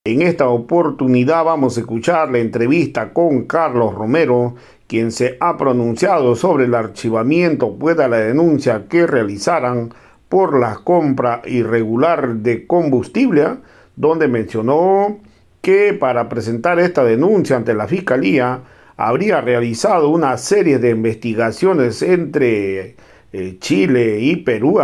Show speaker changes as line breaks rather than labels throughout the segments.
En esta oportunidad vamos a escuchar la entrevista con Carlos Romero, quien se ha pronunciado sobre el archivamiento pues, de la denuncia que realizaran por la compra irregular de combustible, donde mencionó que para presentar esta denuncia ante la Fiscalía habría realizado una serie de investigaciones entre Chile y Perú,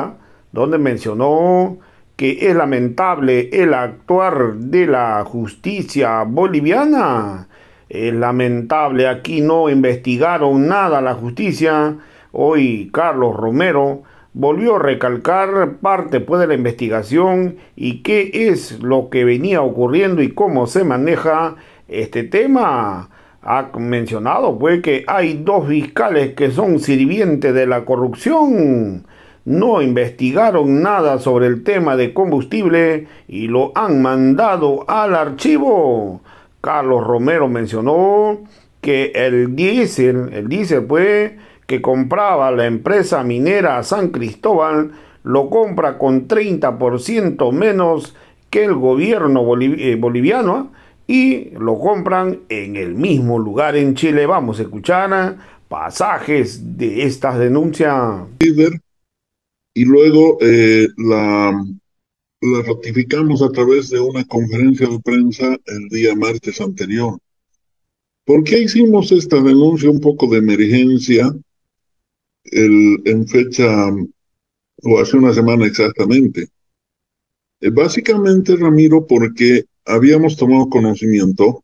donde mencionó que es lamentable el actuar de la justicia boliviana. Es lamentable, aquí no investigaron nada la justicia. Hoy Carlos Romero volvió a recalcar parte pues, de la investigación y qué es lo que venía ocurriendo y cómo se maneja este tema. Ha mencionado pues que hay dos fiscales que son sirvientes de la corrupción, no investigaron nada sobre el tema de combustible y lo han mandado al archivo. Carlos Romero mencionó que el diésel pues, que compraba la empresa minera San Cristóbal, lo compra con 30% menos que el gobierno boliviano y lo compran en el mismo lugar en Chile. Vamos a escuchar pasajes de estas denuncias.
Líder y luego la ratificamos a través de una conferencia de prensa el día martes anterior. ¿Por qué hicimos esta denuncia un poco de emergencia en fecha o hace una semana exactamente? Básicamente, Ramiro, porque habíamos tomado conocimiento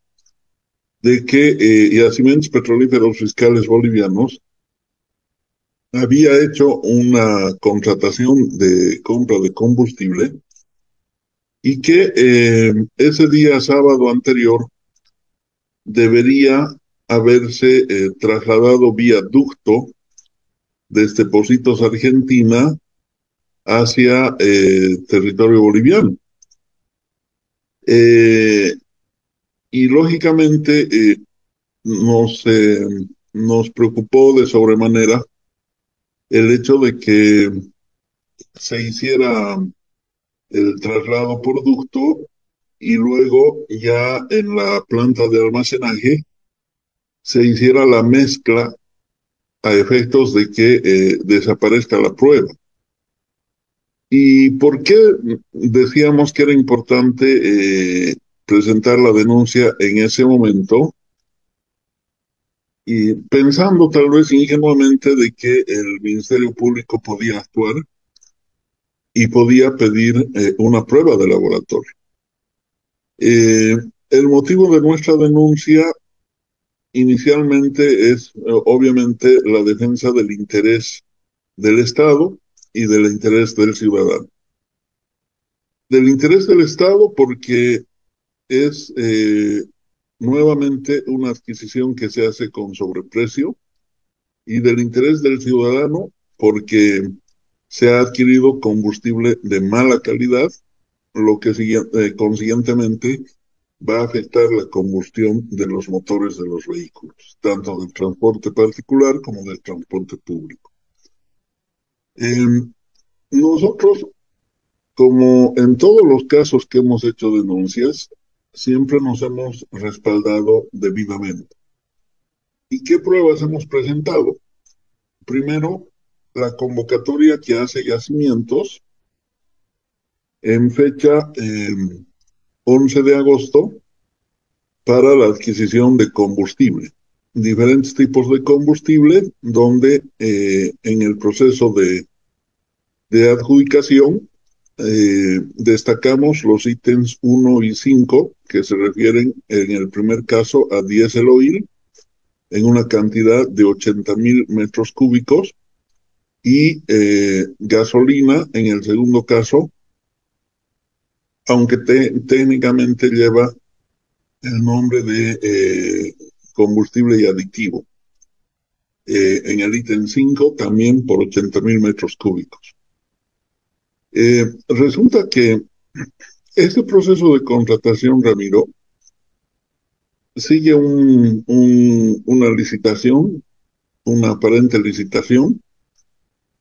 de que Yacimientos Petrolíferos Fiscales Bolivianos había hecho una contratación de compra de combustible y que ese día sábado anterior debería haberse trasladado vía ducto desde Pocitos, Argentina, hacia territorio boliviano. Eh, y lógicamente nos, eh, nos preocupó de sobremanera el hecho de que se hiciera el traslado por ducto y luego ya en la planta de almacenaje se hiciera la mezcla a efectos de que desaparezca la prueba. ¿Y por qué decíamos que era importante presentar la denuncia en ese momento? Y pensando tal vez ingenuamente de que el Ministerio Público podía actuar y podía pedir una prueba de laboratorio. Eh, el motivo de nuestra denuncia inicialmente es obviamente la defensa del interés del Estado y del interés del ciudadano. Del interés del Estado porque es nuevamente una adquisición que se hace con sobreprecio y del interés del ciudadano porque se ha adquirido combustible de mala calidad, lo que consiguientemente va a afectar la combustión de los motores de los vehículos, tanto del transporte particular como del transporte público. Eh, nosotros, como en todos los casos que hemos hecho denuncias, siempre nos hemos respaldado debidamente. ¿Y qué pruebas hemos presentado? Primero, la convocatoria que hace Yacimientos en fecha 11 de agosto para la adquisición de combustible. Diferentes tipos de combustible donde en el proceso de adjudicación destacamos los ítems 1 y 5 que se refieren en el primer caso a diésel oil en una cantidad de 80,000 metros cúbicos y gasolina en el segundo caso, aunque técnicamente lleva el nombre de combustible y aditivo. En el ítem 5 también por 80,000 metros cúbicos. Resulta que este proceso de contratación, Ramiro, sigue una licitación, una aparente licitación,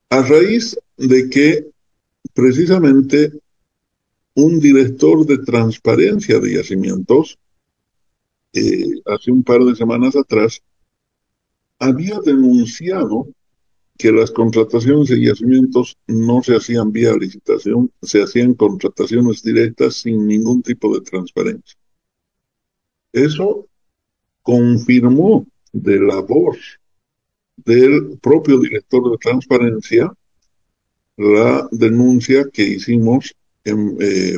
a raíz de que precisamente un director de transparencia de yacimientos, hace un par de semanas atrás, había denunciado que las contrataciones de yacimientos no se hacían vía licitación, se hacían contrataciones directas sin ningún tipo de transparencia. Eso confirmó de la voz del propio director de transparencia la denuncia que hicimos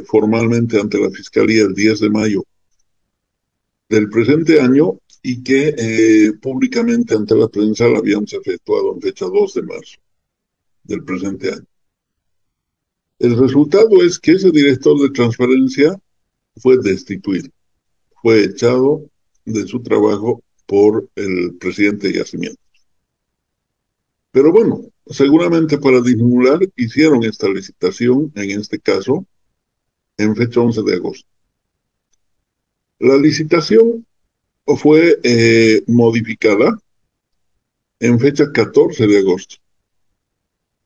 formalmente ante la Fiscalía el 10 de mayo del presente año y que públicamente ante la prensa la habíamos efectuado en fecha 2 de marzo del presente año. El resultado es que ese director de transparencia fue destituido, fue echado de su trabajo por el presidente de Yacimiento. Pero bueno, seguramente para disimular hicieron esta licitación, en este caso, en fecha 11 de agosto. La licitación fue modificada en fecha 14 de agosto.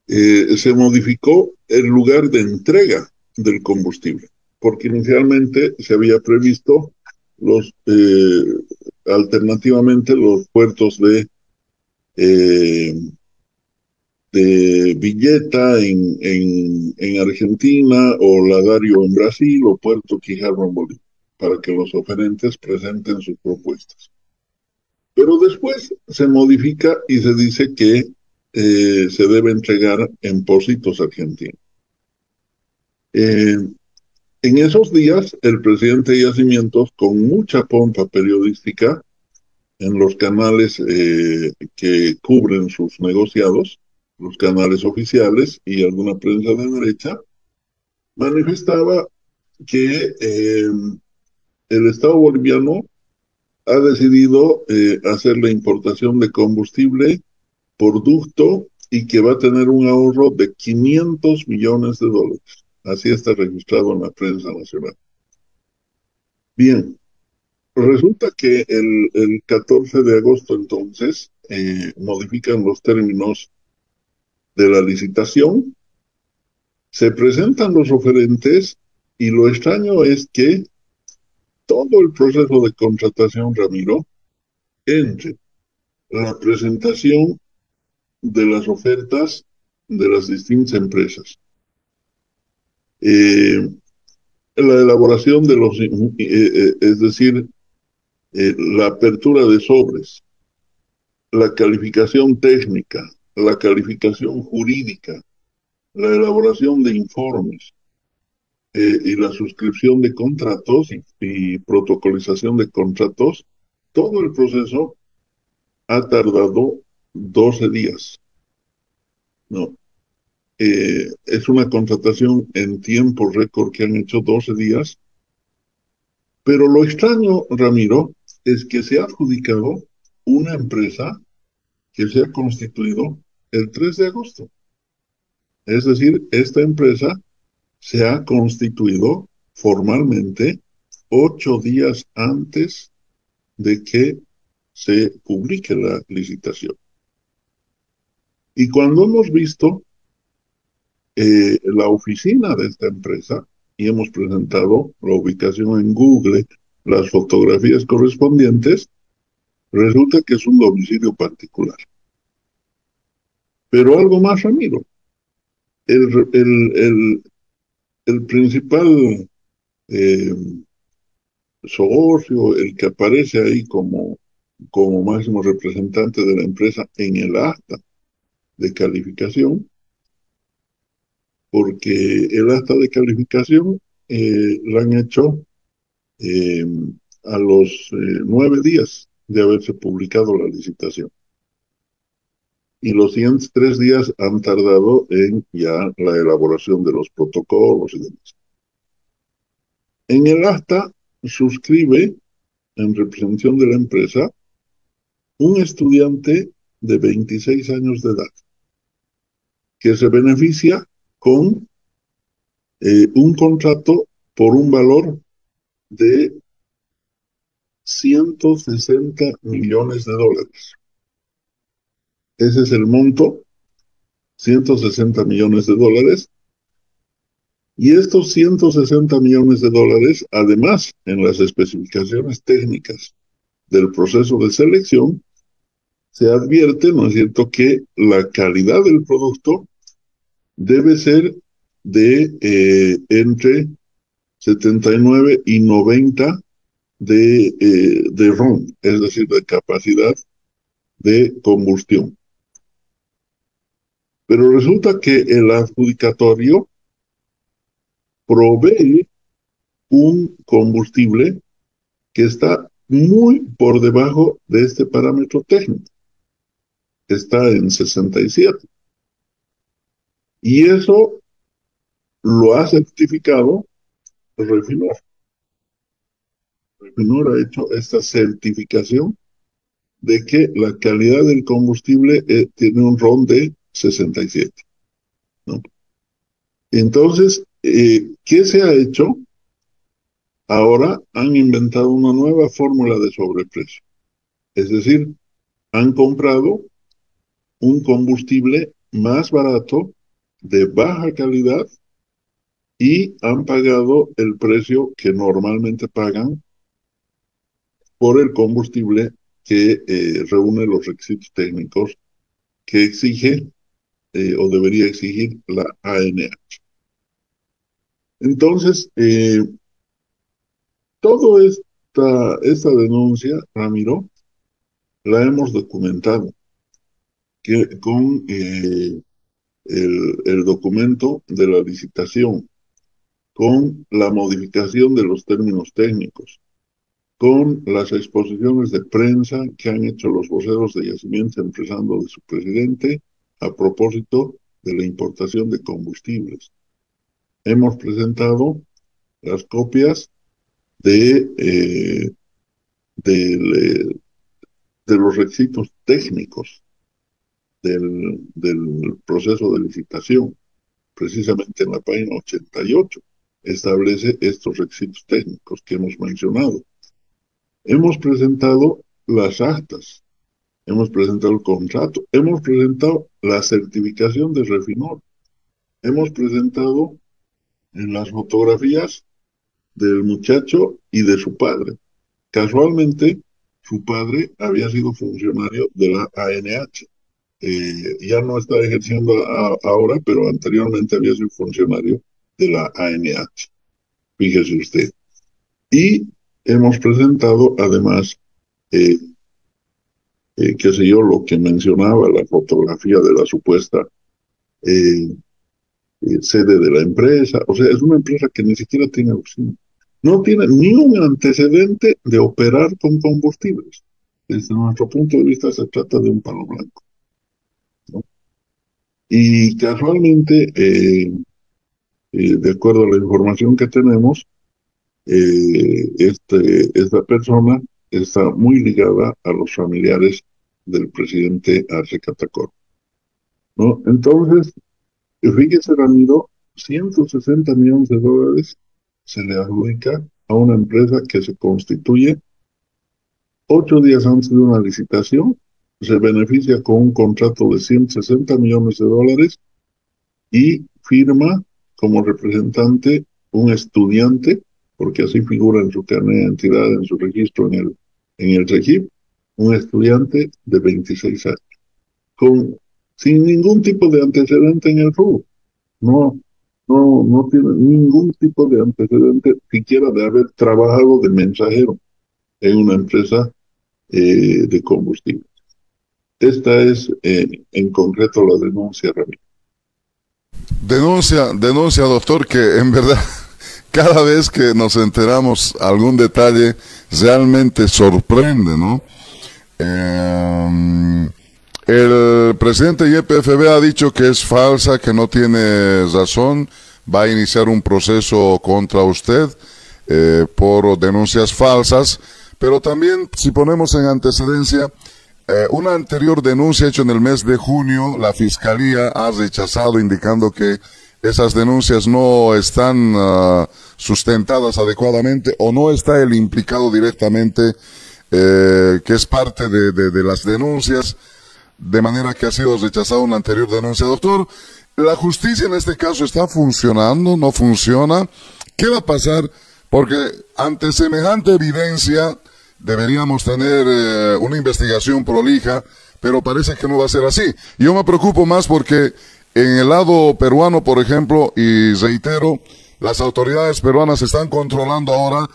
Se modificó el lugar de entrega del combustible, porque inicialmente se había previsto alternativamente los puertos eh, de Villeta en Argentina o Ladario en Brasil o Puerto Quijarro en Bolivia, para que los oferentes presenten sus propuestas. Pero después se modifica y se dice que se debe entregar en Pocitos argentinos. Eh, en esos días, el presidente de Yacimientos, con mucha pompa periodística en los canales que cubren sus negociados, los canales oficiales y alguna prensa de derecha, manifestaba que el Estado boliviano ha decidido hacer la importación de combustible por ducto y que va a tener un ahorro de 500 millones de dólares. Así está registrado en la prensa nacional. Bien, resulta que el 14 de agosto entonces modifican los términos de la licitación, se presentan los oferentes y lo extraño es que todo el proceso de contratación, Ramiro, entre la presentación de las ofertas de las distintas empresas, eh, la elaboración de es decir, la apertura de sobres, la calificación técnica, la calificación jurídica, la elaboración de informes y la suscripción de contratos y protocolización de contratos, todo el proceso ha tardado 12 días. No, es una contratación en tiempo récord que han hecho 12 días, pero lo extraño, Ramiro, es que se ha adjudicado una empresa que se ha constituido el 3 de agosto. Es decir, esta empresa se ha constituido formalmente 8 días antes de que se publique la licitación. Y cuando hemos visto la oficina de esta empresa y hemos presentado la ubicación en Google, las fotografías correspondientes, resulta que es un domicilio particular. Pero algo más, Ramiro, el, el, el, el principal eh, socio, el que aparece ahí como máximo representante de la empresa en el acta de calificación, porque el acta de calificación la han hecho eh, a los 9 días de haberse publicado la licitación. Y los siguientes 3 días han tardado en ya la elaboración de los protocolos y demás. En el acta suscribe, en representación de la empresa, un estudiante de 26 años de edad que se beneficia con un contrato por un valor de 160 millones de dólares. Ese es el monto, 160 millones de dólares, Y estos 160 millones de dólares, además, en las especificaciones técnicas del proceso de selección, se advierte, ¿no es cierto?, que la calidad del producto debe ser de entre 79 y 90 de ROM, es decir, de capacidad de combustión. Pero resulta que el adjudicatorio provee un combustible que está muy por debajo de este parámetro técnico. Está en 67. Y eso lo ha certificado Refinor. Refinor ha hecho esta certificación de que la calidad del combustible tiene un RON de 67, ¿no? Entonces, ¿qué se ha hecho? Ahora han inventado una nueva fórmula de sobreprecio. Es decir, han comprado un combustible más barato, de baja calidad, y han pagado el precio que normalmente pagan por el combustible que reúne los requisitos técnicos que exige o debería exigir la ANH. Entonces, toda esta denuncia, Ramiro, la hemos documentado con el documento de la licitación, con la modificación de los términos técnicos, con las exposiciones de prensa que han hecho los voceros de Yacimientos, empezando de su presidente, a propósito de la importación de combustibles. Hemos presentado las copias de los requisitos técnicos del proceso de licitación. Precisamente en la página 88 establece estos requisitos técnicos que hemos mencionado. Hemos presentado las actas, hemos presentado el contrato, hemos presentado la certificación de Refinor, hemos presentado en las fotografías del muchacho y de su padre. Casualmente, su padre había sido funcionario de la ANH. Ya no está ejerciendo ahora, pero anteriormente había sido funcionario de la ANH. Fíjese usted. Y hemos presentado, además, qué sé yo, lo que mencionaba, la fotografía de la supuesta sede de la empresa. O sea, es una empresa que ni siquiera tiene oficina. No tiene ni un antecedente de operar con combustibles. Desde nuestro punto de vista se trata de un palo blanco, ¿no? Y casualmente, de acuerdo a la información que tenemos, esta persona está muy ligada a los familiares del presidente Arce Catacor, ¿no? Entonces, fíjese, Ramiro, 160 millones de dólares se le adjudica a una empresa que se constituye 8 días antes de una licitación, se beneficia con un contrato de 160 millones de dólares y firma como representante un estudiante, porque así figura en su carnet de identidad, en su registro en el REGIP, un estudiante de 26 años, sin ningún tipo de antecedente en el rubro. No tiene ningún tipo de antecedente, siquiera de haber trabajado de mensajero en una empresa de combustible. Esta es en concreto la denuncia, Ramiro.
Denuncia, doctor, que en verdad cada vez que nos enteramos algún detalle realmente sorprende, ¿no? El presidente YPFB ha dicho que es falsa, que no tiene razón, va a iniciar un proceso contra usted por denuncias falsas, pero también, si ponemos en antecedencia, una anterior denuncia hecha en el mes de junio, la Fiscalía ha rechazado, indicando que esas denuncias no están sustentadas adecuadamente o no está el implicado directamente, que es parte de las denuncias, de manera que ha sido rechazada una anterior denuncia. Doctor, ¿La justicia en este caso está funcionando? ¿No funciona? ¿Qué va a pasar? Porque ante semejante evidencia deberíamos tener una investigación prolija, pero parece que no va a ser así. Yo me preocupo más porque en el lado peruano, por ejemplo, y reitero, las autoridades peruanas están controlando ahora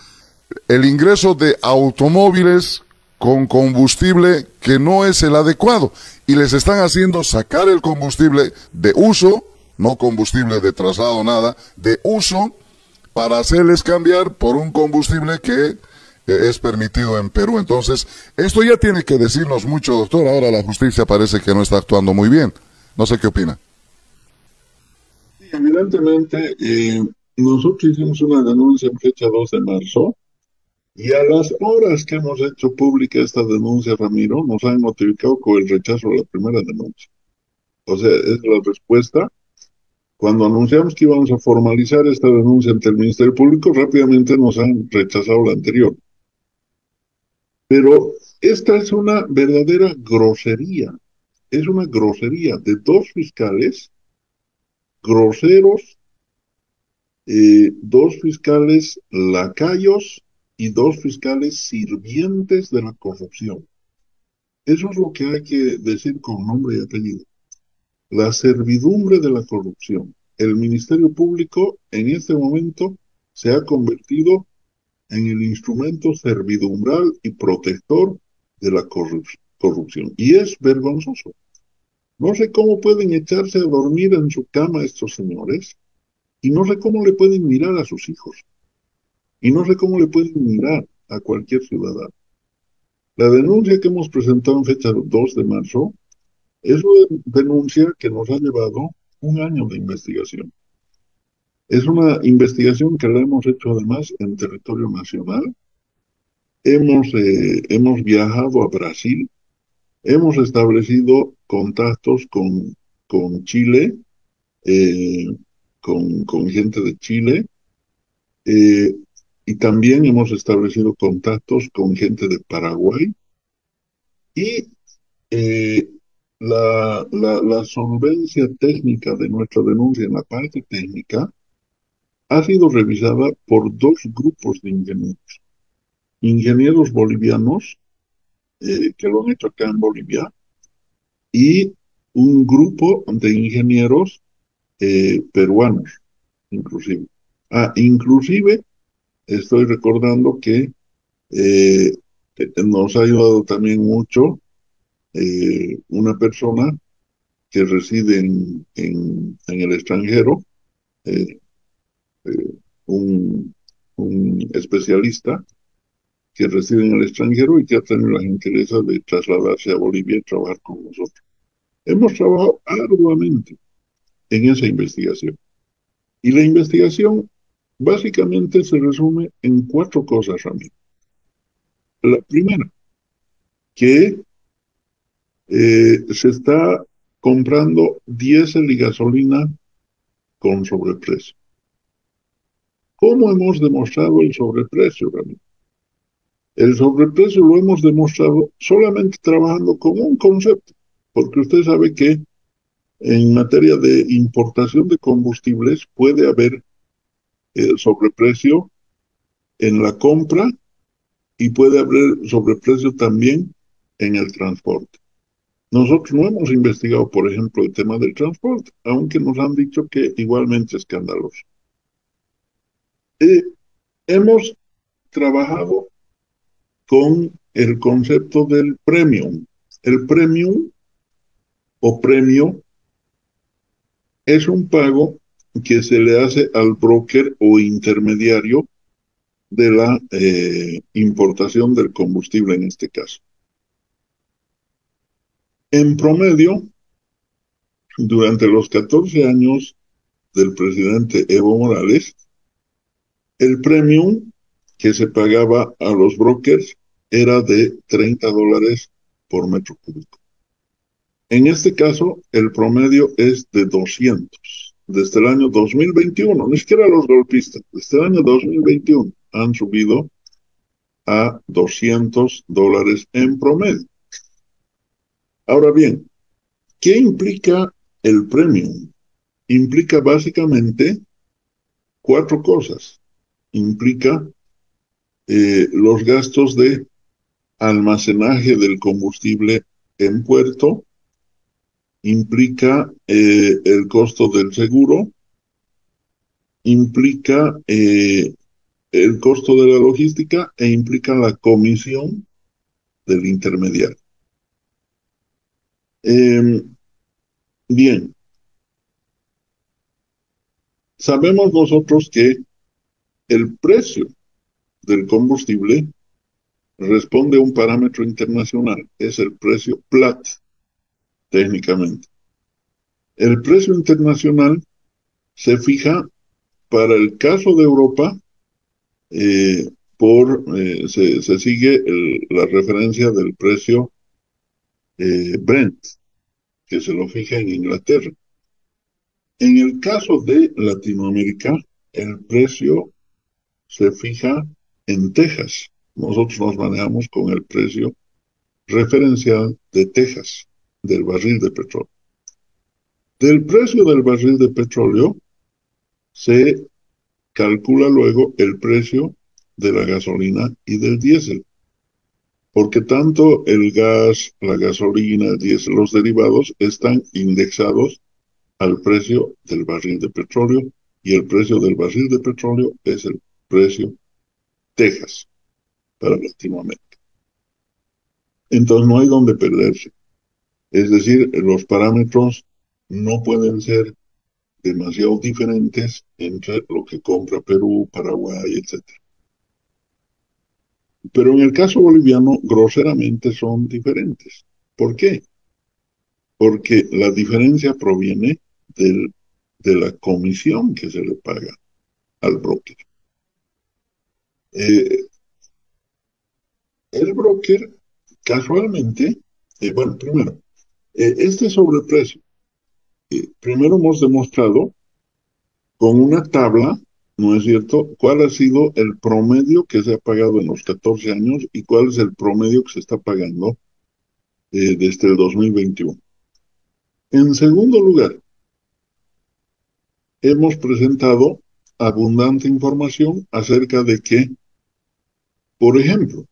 el ingreso de automóviles con combustible que no es el adecuado y les están haciendo sacar el combustible de uso, no combustible de traslado, nada, de uso, para hacerles cambiar por un combustible que es permitido en Perú. Entonces, esto ya tiene que decirnos mucho, doctor. Ahora la justicia parece que no está actuando muy bien. No sé qué opina.
Sí, evidentemente, nosotros hicimos una denuncia en fecha 2 de marzo y a las horas que hemos hecho pública esta denuncia, Ramiro, nos han notificado con el rechazo a la primera denuncia. O sea, es la respuesta. Cuando anunciamos que íbamos a formalizar esta denuncia ante el Ministerio Público, rápidamente nos han rechazado la anterior. Pero esta es una verdadera grosería. Es una grosería de dos fiscales groseros, dos fiscales lacayos y dos fiscales sirvientes de la corrupción. Eso es lo que hay que decir con nombre y apellido. La servidumbre de la corrupción. El Ministerio Público en este momento se ha convertido en el instrumento servidumbral y protector de la corrupción. Y es vergonzoso. No sé cómo pueden echarse a dormir en su cama estos señores y no sé cómo le pueden mirar a sus hijos y no sé cómo le pueden mirar a cualquier ciudadano. La denuncia que hemos presentado en fecha 2 de marzo es una denuncia que nos ha llevado un año de investigación. Es una investigación que la hemos hecho además en territorio nacional. Hemos viajado a Brasil, hemos establecido contactos con Chile, eh, con gente de Chile, eh, y también hemos establecido contactos con gente de Paraguay y eh, la solvencia técnica de nuestra denuncia en la parte técnica ha sido revisada por dos grupos de ingenieros. Ingenieros bolivianos que lo han hecho acá en Bolivia y un grupo de ingenieros peruanos, inclusive. Inclusive estoy recordando que eh, nos ha ayudado también mucho una persona que reside en el extranjero, eh, eh, un, un especialista que reside en el extranjero y que ha tenido la gentileza de trasladarse a Bolivia y trabajar con nosotros. Hemos trabajado arduamente en esa investigación. Y la investigación básicamente se resume en cuatro cosas, Ramiro. La primera, que se está comprando diésel y gasolina con sobreprecio. ¿Cómo hemos demostrado el sobreprecio, Ramiro? El sobreprecio lo hemos demostrado solamente trabajando con un concepto, porque usted sabe que en materia de importación de combustibles puede haber sobreprecio en la compra y puede haber sobreprecio también en el transporte. Nosotros no hemos investigado, por ejemplo, el tema del transporte, aunque nos han dicho que igualmente es escandaloso. Eh, Hemos trabajado con el concepto del premium. El premium o premio es un pago que se le hace al broker o intermediario de la importación del combustible en este caso. En promedio, durante los 14 años del presidente Evo Morales, el premium que se pagaba a los brokers era de $30 por metro cúbico. En este caso, el promedio es de 200. Desde el año 2021, ni siquiera los golpistas, desde el año 2021 han subido a $200 en promedio. Ahora bien, ¿qué implica el premium? implica básicamente cuatro cosas. Implica los gastos de almacenaje del combustible en puerto, implica el costo del seguro, implica el costo de la logística e implica la comisión del intermediario. Bien, sabemos nosotros que el precio del combustible responde a un parámetro internacional, es el precio Platts, técnicamente. El precio internacional se fija para el caso de Europa, se sigue la referencia del precio Brent, que se lo fija en Inglaterra. En el caso de Latinoamérica, el precio se fija en Texas. Nosotros nos manejamos con el precio referencial de Texas, del barril de petróleo. Del precio del barril de petróleo se calcula luego el precio de la gasolina y del diésel, porque tanto el gas, la gasolina, el diésel, los derivados están indexados al precio del barril de petróleo, y el precio del barril de petróleo es el precio Texas para Latinoamérica. Entonces no hay donde perderse. Es decir, los parámetros no pueden ser demasiado diferentes entre lo que compra Perú, Paraguay, etc. Pero en el caso boliviano, groseramente son diferentes. ¿Por qué? Porque la diferencia proviene de la comisión que se le paga al broker. El broker, casualmente, bueno, primero, este sobreprecio, primero hemos demostrado con una tabla, ¿no es cierto?, cuál ha sido el promedio que se ha pagado en los 14 años y cuál es el promedio que se está pagando desde el 2021. En segundo lugar, hemos presentado abundante información acerca de que, por ejemplo,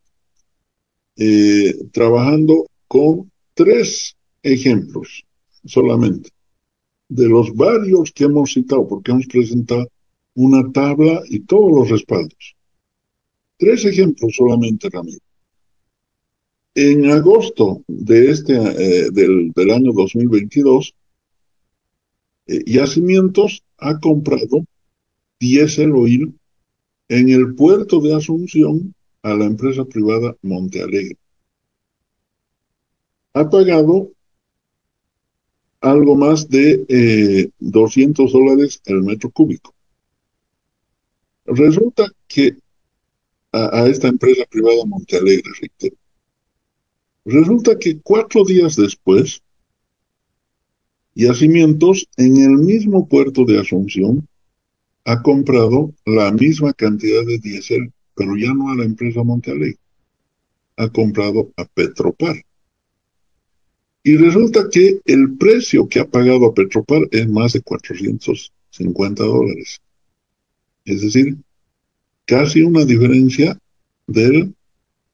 trabajando con 3 ejemplos solamente, de los varios que hemos citado, porque hemos presentado una tabla y todos los respaldos. 3 ejemplos solamente, Ramiro. En agosto de del año 2022, Yacimientos ha comprado diésel oil en el puerto de Asunción a la empresa privada Monte Alegre. Ha pagado algo más de $200 el metro cúbico. Resulta que a esta empresa privada Monte Alegre, reitero, resulta que 4 días después, Yacimientos en el mismo puerto de Asunción ha comprado la misma cantidad de diésel, pero ya no a la empresa Monte Alegre, ha comprado a Petropar. Y resulta que el precio que ha pagado a Petropar es más de $450. Es decir, casi una diferencia del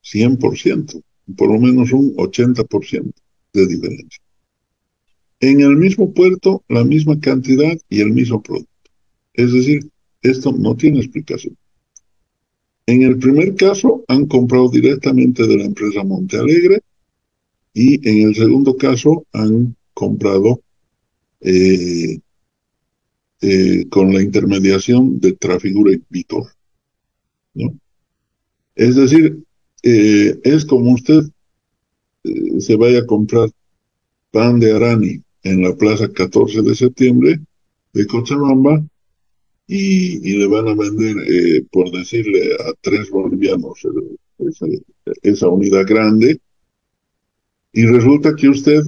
100%, por lo menos un 80% de diferencia. En el mismo puerto, la misma cantidad y el mismo producto. Es decir, esto no tiene explicación. En el primer caso, han comprado directamente de la empresa Monte Alegre, y en el segundo caso han comprado con la intermediación de Trafigura y Vitor, ¿no? Es decir, es como usted se vaya a comprar pan de Arani en la plaza 14 de septiembre de Cochabamba y le van a vender, por decirle, a 3 bolivianos esa unidad grande, y resulta que usted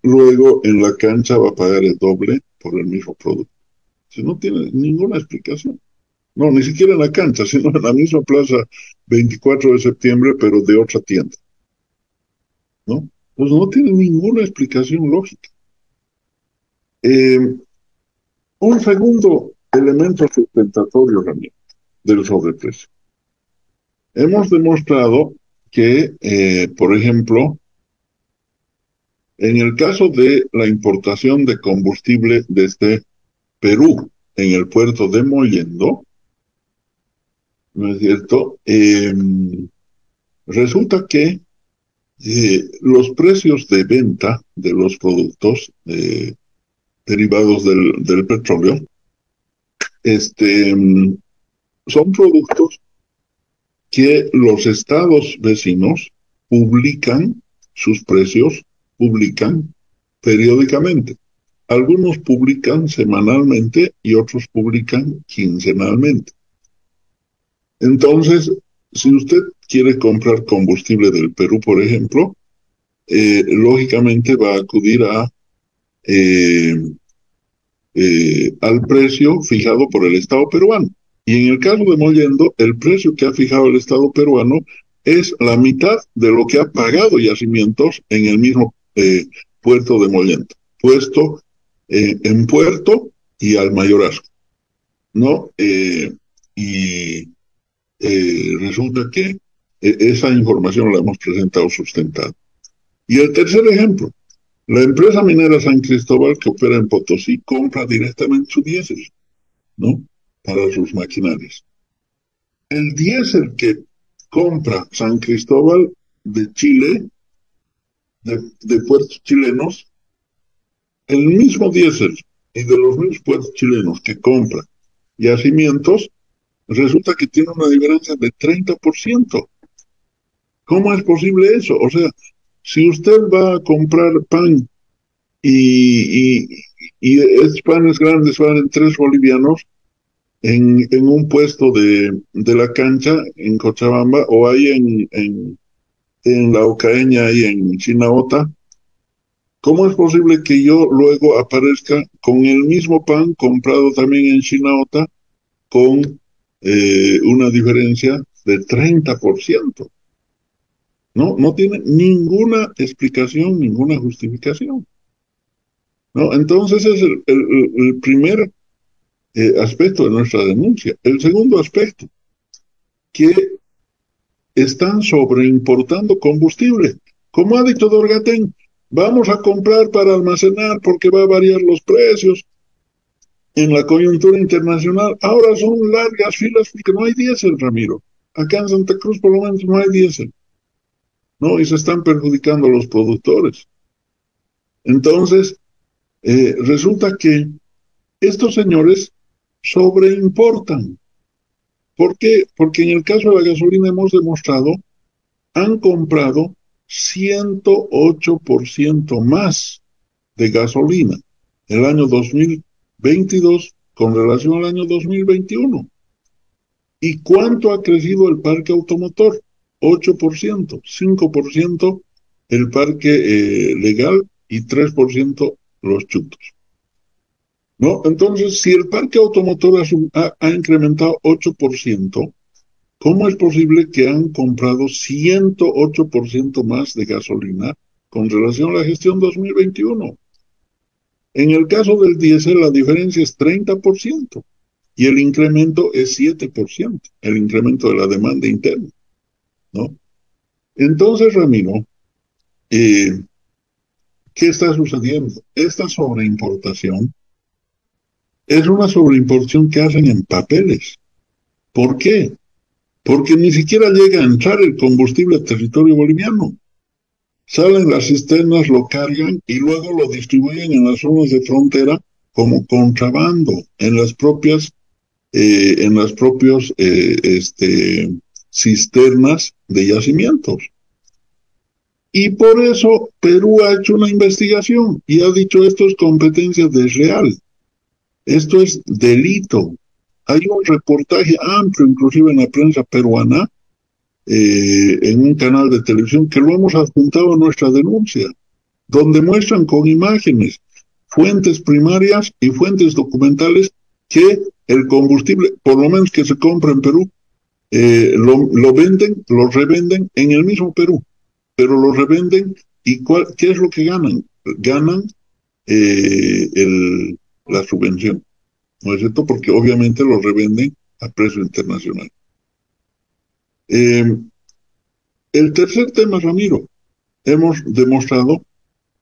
luego en la cancha va a pagar el doble por el mismo producto. Si no tiene ninguna explicación. No, ni siquiera en la cancha, sino en la misma plaza 24 de septiembre, pero de otra tienda, ¿no? Pues no tiene ninguna explicación lógica. Un segundo elemento sustentatorio, Ramiro, del sobreprecio. Hemos demostrado que, por ejemplo, en el caso de la importación de combustible desde Perú, en el puerto de Mollendo, ¿no es cierto? Resulta que los precios de venta de los productos derivados del petróleo son productos que los estados vecinos publican sus precios, publican periódicamente. Algunos publican semanalmente y otros publican quincenalmente. Entonces, si usted quiere comprar combustible del Perú, por ejemplo, lógicamente va a acudir al precio fijado por el Estado peruano. Y en el caso de Mollendo, el precio que ha fijado el Estado peruano es la mitad de lo que ha pagado Yacimientos en el mismo puerto de Mollendo, puesto en puerto y al mayorazgo, ¿no? Resulta que esa información la hemos presentado sustentada. Y el tercer ejemplo, la empresa minera San Cristóbal, que opera en Potosí, compra directamente su diésel, ¿no? Para sus maquinarias. El diésel que compra San Cristóbal de Chile, de puertos chilenos, el mismo diésel y de los mismos puertos chilenos que compra Yacimientos, resulta que tiene una diferencia de 30%. ¿Cómo es posible eso? O sea, si usted va a comprar pan y esos panes grandes valen 3 bolivianos en un puesto de la cancha en Cochabamba o ahí en la Ocaeña y en Chinaota, ¿cómo es posible que yo luego aparezca con el mismo pan comprado también en Chinaota con una diferencia de 30%? No tiene ninguna explicación, ninguna justificación, ¿no? Entonces es el primer aspecto de nuestra denuncia. El segundo aspecto, que están sobreimportando combustible. Como ha dicho Dorgatén, vamos a comprar para almacenar porque va a variar los precios en la coyuntura internacional. Ahora son largas filas porque no hay diésel, Ramiro. Acá en Santa Cruz por lo menos no hay diésel, ¿no? Y se están perjudicando los productores. Entonces, resulta que estos señores sobreimportan. ¿Por qué? Porque en el caso de la gasolina hemos demostrado, han comprado 108% más de gasolina el año 2022 con relación al año 2021. ¿Y cuánto ha crecido el parque automotor? 8%, 5% el parque legal y 3% los chutos, ¿no? Entonces, si el parque automotor ha incrementado 8%, ¿cómo es posible que han comprado 108% más de gasolina con relación a la gestión 2021? En el caso del diésel, la diferencia es 30% y el incremento es 7%, el incremento de la demanda interna, ¿no? Entonces, Ramiro, ¿qué está sucediendo? Esta sobreimportación es una sobreimportación que hacen en papeles. ¿Por qué? Porque ni siquiera llega a entrar el combustible al territorio boliviano. Salen las cisternas, lo cargan y luego lo distribuyen en las zonas de frontera como contrabando en las propias cisternas de yacimientos. Y por eso Perú ha hecho una investigación y ha dicho esto es competencia desleal, esto es delito. Hay un reportaje amplio, inclusive en la prensa peruana, en un canal de televisión que lo hemos adjuntado a nuestra denuncia, donde muestran con imágenes, fuentes primarias y fuentes documentales que el combustible, por lo menos que se compra en Perú, lo venden, lo revenden en el mismo Perú, pero lo revenden y ¿qué es lo que ganan? Ganan la subvención. ¿no es cierto? Porque obviamente los revenden a precio internacional. El tercer tema, Ramiro, hemos demostrado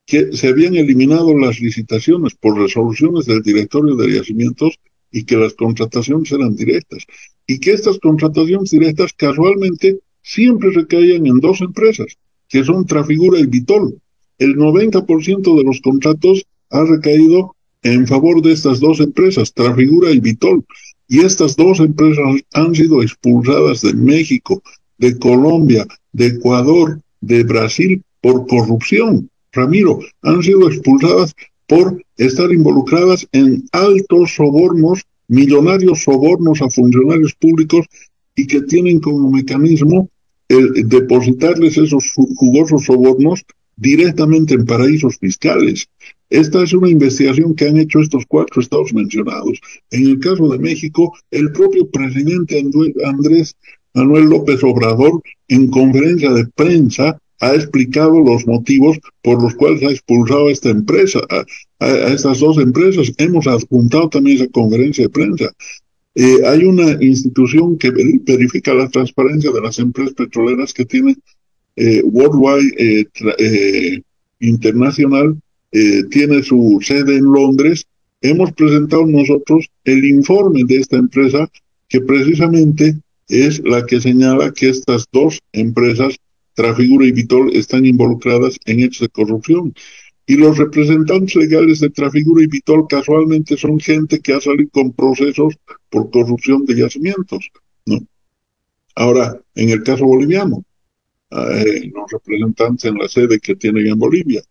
que se habían eliminado las licitaciones por resoluciones del directorio de yacimientos y que las contrataciones eran directas. Y que estas contrataciones directas casualmente siempre recaían en dos empresas, que son Trafigura y Vitol. El 90% de los contratos ha recaído en favor de estas dos empresas, Trafigura y Vitol. Y estas dos empresas han sido expulsadas de México, de Colombia, de Ecuador, de Brasil, por corrupción. Ramiro, han sido expulsadas por estar involucradas en altos sobornos, millonarios sobornos a funcionarios públicos y que tienen como mecanismo el depositarles esos jugosos sobornos directamente en paraísos fiscales. Esta es una investigación que han hecho estos cuatro estados mencionados. En el caso de México, el propio presidente Andrés Manuel López Obrador, en conferencia de prensa, ha explicado los motivos por los cuales ha expulsado a esta empresa, a estas dos empresas. Hemos adjuntado también esa conferencia de prensa. Hay una institución que verifica la transparencia de las empresas petroleras que tiene Worldwide Internacional, tiene su sede en Londres. Hemos presentado nosotros el informe de esta empresa que precisamente es la que señala que estas dos empresas, Trafigura y Vitol, están involucradas en hechos de corrupción. Y los representantes legales de Trafigura y Vitol casualmente son gente que ha salido con procesos por corrupción de yacimientos, ¿no? Ahora, en el caso boliviano, los representantes en la sede que tienen en Bolivia.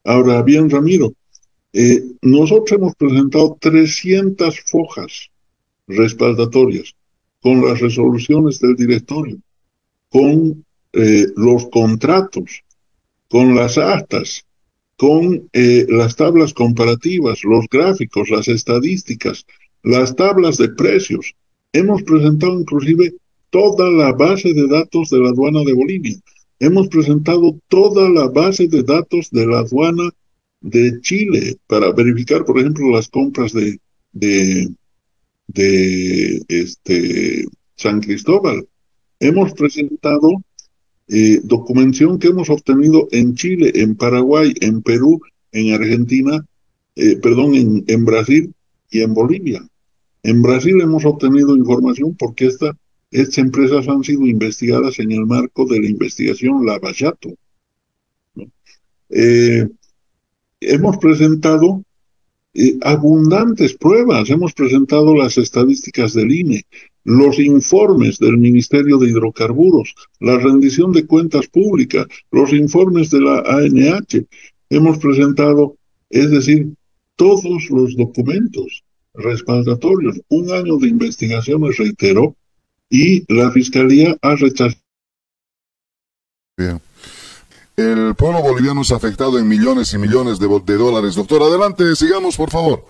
Ahora bien, Ramiro, nosotros hemos presentado 300 fojas respaldatorias con las resoluciones del directorio, con los contratos, con las actas, con las tablas comparativas, los gráficos, las estadísticas, las tablas de precios. Hemos presentado inclusive toda la base de datos de la aduana de Bolivia. Hemos presentado toda la base de datos de la aduana de Chile para verificar, por ejemplo, las compras de San Cristóbal. Hemos presentado documentación que hemos obtenido en Chile, en Paraguay, en Perú, en Argentina, en Brasil y en Bolivia. En Brasil hemos obtenido información porque estas empresas han sido investigadas en el marco de la investigación Lava Jato, ¿no? Hemos presentado abundantes pruebas, hemos presentado las estadísticas del INE, los informes del Ministerio de Hidrocarburos, la rendición de cuentas públicas, los informes de la ANH. Hemos presentado, es decir, todos los documentos respaldatorios. Un año de investigaciones, reitero, y la Fiscalía ha rechazado.
Bien. El pueblo boliviano es afectado en millones y millones de dólares. Doctor, adelante, sigamos, por favor.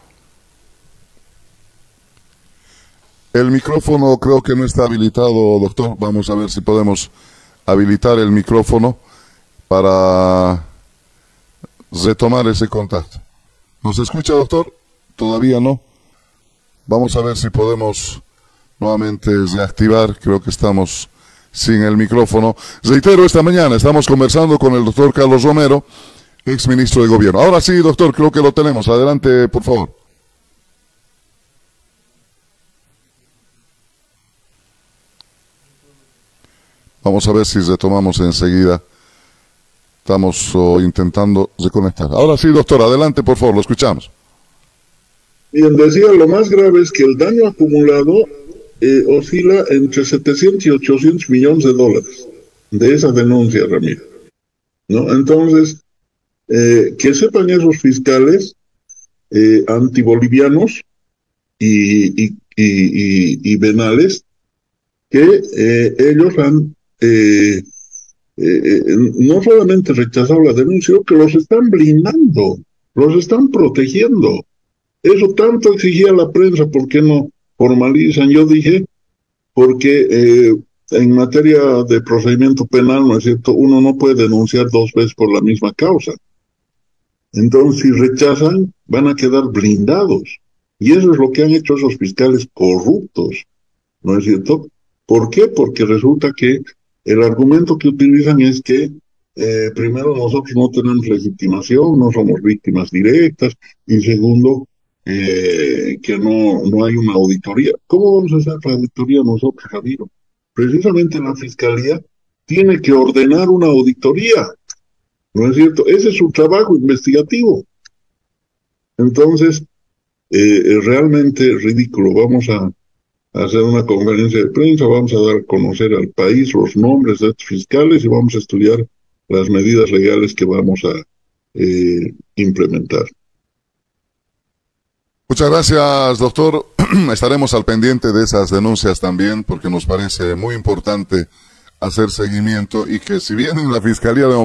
El micrófono creo que no está habilitado, doctor. Vamos a ver si podemos habilitar el micrófono para retomar ese contacto. ¿Nos escucha, doctor? Todavía no. Vamos a ver si podemos nuevamente reactivar. Creo que estamos sin el micrófono. Reitero, esta mañana estamos conversando con el doctor Carlos Romero, ex ministro de Gobierno. Ahora sí, doctor, creo que lo tenemos. Adelante, por favor. Vamos a ver si retomamos enseguida. Estamos intentando reconectar. Ahora sí, doctor, adelante, por favor, lo escuchamos.
Bien, decía, lo más grave es que el daño acumulado oscila entre 700 y 800 millones de dólares de esa denuncia, Ramiro, ¿no? Entonces, que sepan esos fiscales antibolivianos y venales que ellos han no solamente rechazado la denuncia, sino que los están blindando, los están protegiendo. Eso tanto exigía la prensa, ¿por qué no formalizan? Yo dije, porque en materia de procedimiento penal, ¿no es cierto?, uno no puede denunciar dos veces por la misma causa. Entonces, si rechazan, van a quedar blindados. Y eso es lo que han hecho esos fiscales corruptos, ¿no es cierto? ¿Por qué? Porque resulta que el argumento que utilizan es que primero nosotros no tenemos legitimación, no somos víctimas directas, y segundo, que no hay una auditoría. ¿Cómo vamos a hacer la auditoría nosotros, Javier? Precisamente la Fiscalía tiene que ordenar una auditoría, ¿no es cierto? Ese es su trabajo investigativo. Entonces, realmente ridículo. Vamos a hacer una conferencia de prensa, vamos a dar a conocer al país los nombres de estos fiscales y vamos a estudiar las medidas legales que vamos a implementar.
Muchas gracias, doctor. Estaremos al pendiente de esas denuncias también, porque nos parece muy importante hacer seguimiento y que si bien en la Fiscalía de